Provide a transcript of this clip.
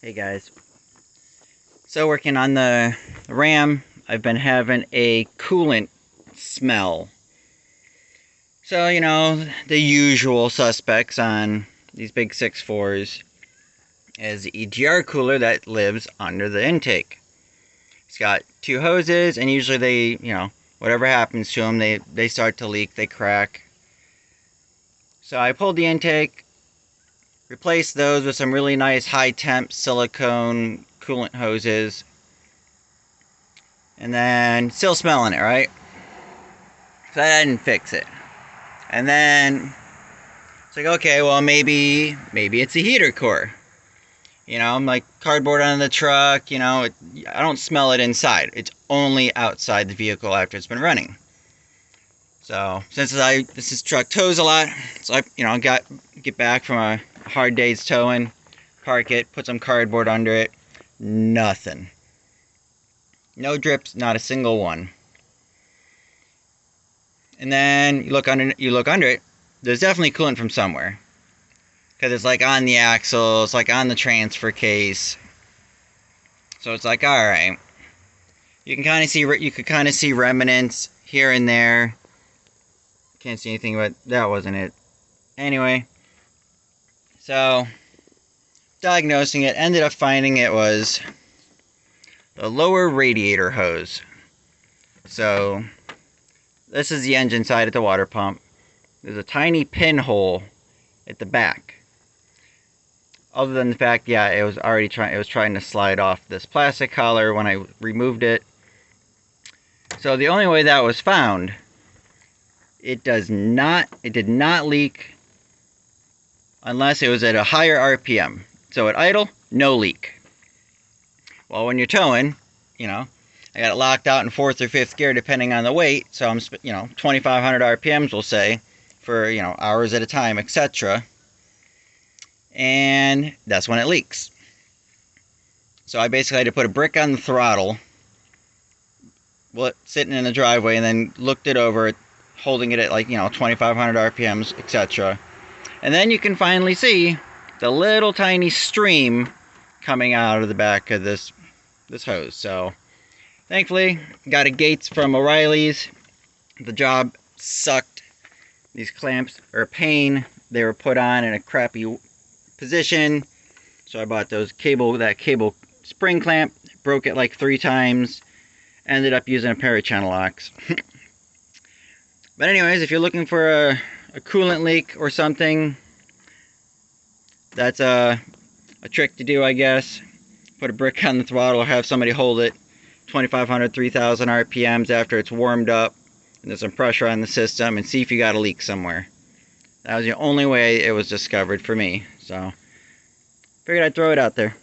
Hey guys, so working on the Ram, I've been having a coolant smell. So, you know, the usual suspects on these big 6.4s is the EGR cooler that lives under the intake. It's got two hoses, and usually they, whatever happens to them, they start to leak, they crack. So I pulled the intake, replaced those with some really nice high temp silicone coolant hoses, and then still smelling it, right? So that didn't fix it. And then it's like, okay, well, maybe it's a heater core. I'm like cardboard on the truck, I don't smell it inside. It's only outside the vehicle after it's been running. So since this truck tows a lot, so I get back from a hard day's towing, park it, put some cardboard under it, nothing. No drips, not a single one. And then you look under it, there's definitely coolant from somewhere. Because it's like on the axle, it's like on the transfer case. So it's like, alright. You could kind of see remnants here and there. Can't see anything, but that wasn't it. Anyway, so diagnosing it, ended up finding it was the lower radiator hose. So this is the engine side at the water pump. There's a tiny pinhole at the back. Other than the fact, yeah, it was trying to slide off this plastic collar when I removed it. So the only way that was found, it did not leak unless it was at a higher RPM. So at idle, no leak. Well, when you're towing, I got it locked out in 4th or 5th gear depending on the weight. So I'm, 2,500 RPMs, we'll say, for, hours at a time, etc. And that's when it leaks. So I basically had to put a brick on the throttle, sitting in the driveway, and then looked it over, holding it at 2,500 RPMs, etc. And then you can finally see the little tiny stream coming out of the back of this hose. So thankfully, got a Gates from O'Reilly's. The job sucked. These clamps are a pain. They were put on in a crappy position. So I bought that cable spring clamp. Broke it like 3 times. Ended up using a pair of channel locks. But anyways, if you're looking for a coolant leak or something, that's a trick to do, I guess. Put a brick on the throttle or have somebody hold it 2,500, 3,000 RPMs after it's warmed up and there's some pressure on the system, and see if you got a leak somewhere. That was the only way it was discovered for me. So figured I'd throw it out there.